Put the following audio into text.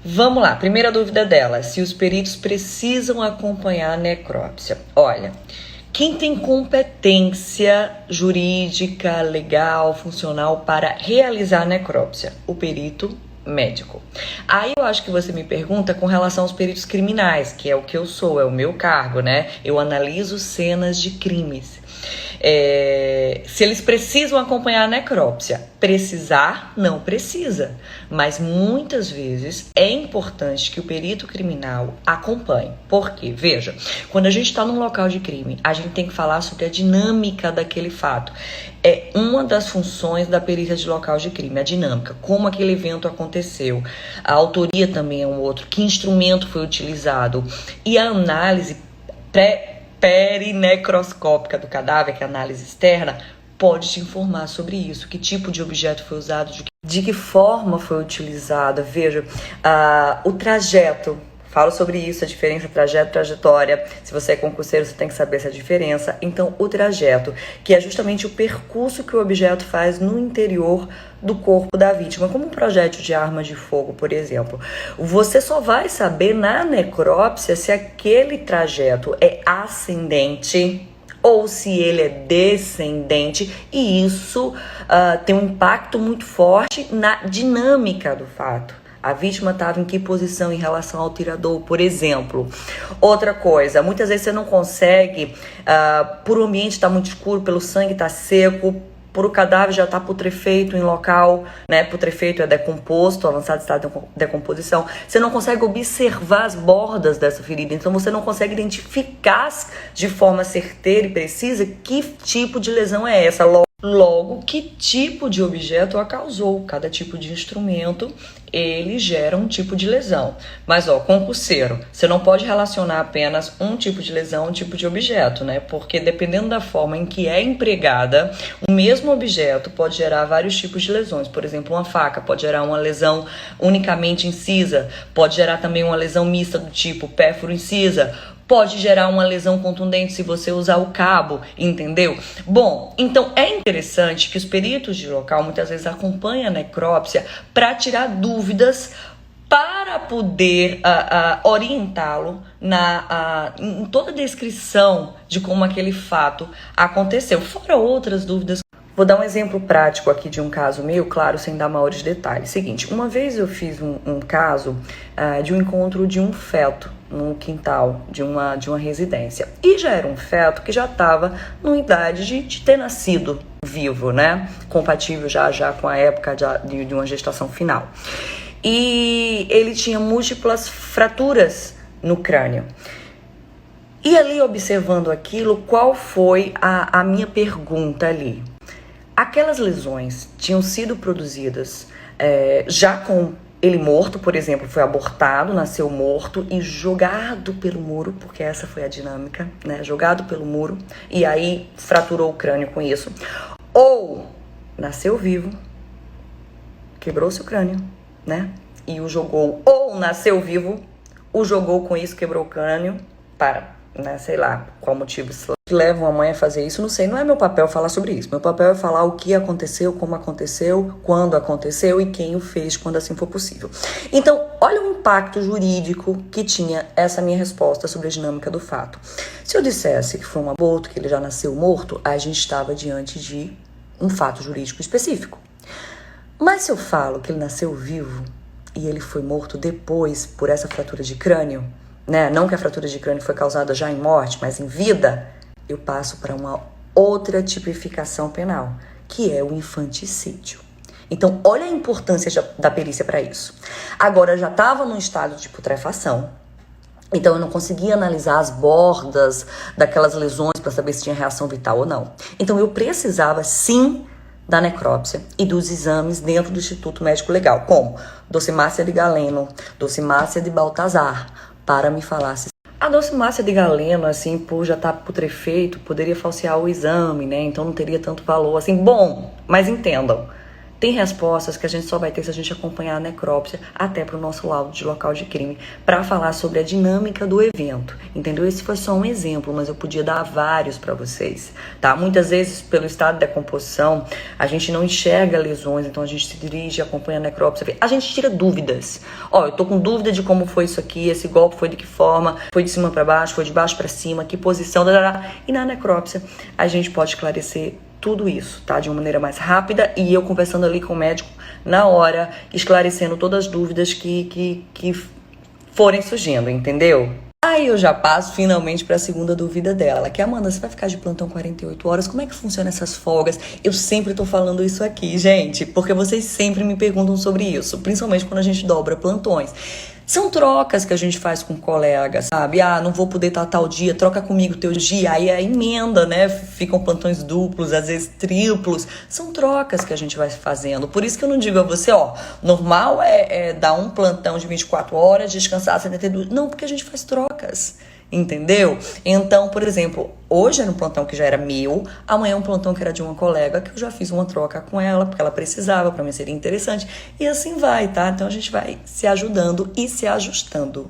Vamos lá, primeira dúvida dela, se os peritos precisam acompanhar a necrópsia. Olha, quem tem competência jurídica, legal, funcional para realizar a necrópsia? O perito médico. Aí eu acho que você me pergunta com relação aos peritos criminais, que é o que eu sou, é o meu cargo, né? Eu analiso cenas de crimes. Se eles precisam acompanhar a necrópsia, precisar, não precisa, mas muitas vezes é importante que o perito criminal acompanhe. Por quê? Veja, quando a gente está num local de crime, a gente tem que falar sobre a dinâmica daquele fato. É uma das funções da perícia de local de crime, a dinâmica, como aquele evento aconteceu. A autoria também é um outro, que instrumento foi utilizado e a análise perinecroscópica do cadáver, que é a análise externa, pode te informar sobre isso, que tipo de objeto foi usado, de que forma foi utilizada. Veja, o trajeto, falo sobre isso, a diferença trajeto e trajetória. Se você é concurseiro, você tem que saber essa diferença. Então, o trajeto, que é justamente o percurso que o objeto faz no interior do corpo da vítima, como um projétil de arma de fogo, por exemplo. Você só vai saber na necrópsia se aquele trajeto é ascendente ou se ele é descendente, e isso tem um impacto muito forte na dinâmica do fato. A vítima estava em que posição em relação ao tirador, por exemplo. Outra coisa, muitas vezes você não consegue, por o ambiente estar muito escuro, pelo sangue estar seco, por o cadáver já estar putrefeito em local, né? Putrefeito é decomposto, avançado estado de decomposição. Você não consegue observar as bordas dessa ferida, então você não consegue identificar de forma certeira e precisa que tipo de lesão é essa. Logo, que tipo de objeto a causou? Cada tipo de instrumento, ele gera um tipo de lesão. Mas, concurseiro, você não pode relacionar apenas um tipo de lesão, um tipo de objeto, né? Porque dependendo da forma em que é empregada, o mesmo objeto pode gerar vários tipos de lesões. Por exemplo, uma faca pode gerar uma lesão unicamente incisa, pode gerar também uma lesão mista do tipo pérfuro-incisa, pode gerar uma lesão contundente se você usar o cabo, entendeu? Bom, então é interessante que os peritos de local muitas vezes acompanham a necrópsia para tirar dúvidas, para poder orientá-lo em toda a descrição de como aquele fato aconteceu, fora outras dúvidas. Vou dar um exemplo prático aqui de um caso meu, claro, sem dar maiores detalhes. Seguinte, uma vez eu fiz um caso de um encontro de um feto no quintal de uma residência. E já era um feto que já estava numa idade de ter nascido vivo, né? Compatível já com a época de uma gestação final. E ele tinha múltiplas fraturas no crânio. E ali, observando aquilo, qual foi a minha pergunta ali? Aquelas lesões tinham sido produzidas já com ele morto, por exemplo, foi abortado, nasceu morto e jogado pelo muro, porque essa foi a dinâmica, né? Jogado pelo muro e aí fraturou o crânio com isso. Ou nasceu vivo, quebrou-se o crânio, né? E o jogou, ou nasceu vivo, o jogou com isso, quebrou o crânio, né, sei lá qual motivo que leva uma mãe a fazer isso, não sei, não é meu papel falar sobre isso. Meu papel é falar o que aconteceu, como aconteceu, quando aconteceu e quem o fez, quando assim for possível. Então, olha o impacto jurídico que tinha essa minha resposta sobre a dinâmica do fato. Se eu dissesse que foi um aborto, que ele já nasceu morto, a gente estava diante de um fato jurídico específico. Mas se eu falo que ele nasceu vivo e ele foi morto depois por essa fratura de crânio, né? Não que a fratura de crânio foi causada já em morte, mas em vida, eu passo para uma outra tipificação penal, que é o infanticídio. Então, olha a importância da perícia para isso. Agora, eu já estava num estado de putrefação, então eu não conseguia analisar as bordas daquelas lesões para saber se tinha reação vital ou não. Então, eu precisava, sim, da necrópsia e dos exames dentro do Instituto Médico Legal, como docimácia de Galeno, docimácia de Baltazar, para me falar se a docimácia de Galeno, assim, por já estar putrefeito, poderia falsear o exame, né? Então não teria tanto valor, assim. Bom, mas entendam, Tem respostas que a gente só vai ter se a gente acompanhar a necrópsia até para o nosso laudo de local de crime, para falar sobre a dinâmica do evento, entendeu? Esse foi só um exemplo, mas eu podia dar vários para vocês, tá? Muitas vezes, pelo estado da decomposição, a gente não enxerga lesões, então a gente se dirige, acompanha a necrópsia, a gente tira dúvidas. Ó, eu tô com dúvida de como foi isso aqui, esse golpe foi de que forma, foi de cima para baixo, foi de baixo para cima, que posição, e na necrópsia a gente pode esclarecer tudo isso, tá? De uma maneira mais rápida e eu conversando ali com o médico na hora, esclarecendo todas as dúvidas que forem surgindo, entendeu? Aí eu já passo finalmente para a segunda dúvida dela, que é: Amanda, você vai ficar de plantão 48 horas? Como é que funciona essas folgas? Eu sempre tô falando isso aqui, gente, porque vocês sempre me perguntam sobre isso, principalmente quando a gente dobra plantões. São trocas que a gente faz com colegas, sabe? Ah, não vou poder estar tal dia, troca comigo teu dia. Aí a emenda, né? Ficam plantões duplos, às vezes triplos. São trocas que a gente vai fazendo. Por isso que eu não digo a você, ó, normal é dar um plantão de 24 horas, descansar 72. Não, porque a gente faz trocas. Entendeu? Então, por exemplo, hoje era um plantão que já era meu, amanhã é um plantão que era de uma colega, que eu já fiz uma troca com ela, porque ela precisava, para mim seria interessante, e assim vai, tá? Então a gente vai se ajudando e se ajustando.